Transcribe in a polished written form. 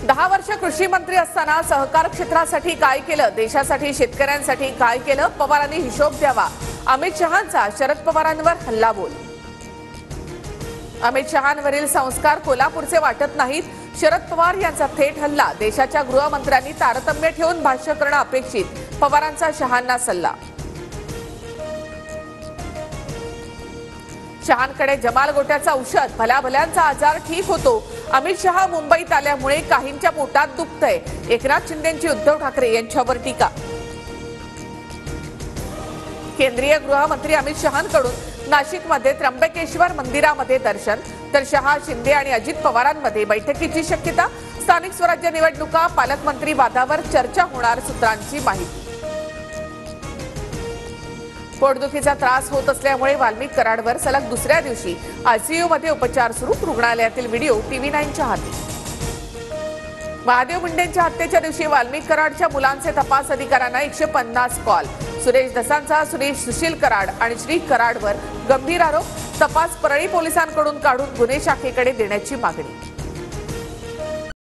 10 वर्ष कृषी मंत्री असताना सहकार क्षेत्रासाठी काय केलं, देशासाठी शेतकऱ्यांसाठी काय केलं, पवारांनी हिशोब द्यावा. अमित शहांचा शरद पवारांवर हल्लाबोल. अमित शहांवरील संस्कार कोल्हापूरचे वाटत नाहीत. शरद पवार यांचा थेट हल्ला. देशाच्या गृहमंत्र्यांनी तारतम्य ठेवून भाष्य करणं अपेक्षित. पवारांचा शहांना सल्ला. शहांकडे जमाल गोट्याचं औषध, भल्याभल्यांचा आजार ठीक होतो. अमित शहा मुंबईत आल्यामुळे काहींच्या पोटात दुखतंय. एकनाथ शिंदेंची उद्धव ठाकरे यांच्यावर टीका. केंद्रीय गृहमंत्री अमित शहांकडून नाशिकमध्ये त्र्यंबकेश्वर मंदिरामध्ये दर्शन, तर शहा, शिंदे आणि अजित पवारांमध्ये बैठकीची शक्यता. स्थानिक स्वराज्य निवडणुका, पालकमंत्री वादावर चर्चा होणार, सूत्रांची माहिती. पोटदुखीचा त्रास होत असल्यामुळे वाल्मिक कराडवर सलग दुसऱ्या दिवशी आयसीयूमध्ये उपचार सुरू. रुग्णालयातील व्हिडिओ TV9च्या हाती. महादेव मुंडेंच्या हत्येच्या दिवशी वाल्मिक कराडच्या मुलांचे तपास अधिकाऱ्यांना 150 कॉल. सुरेश दसांचा सुशील कराड आणि श्री कराडवर गंभीर आरोप. तपास परळी पोलिसांकडून काढून गुन्हे शाखेकडे देण्याची मागणी.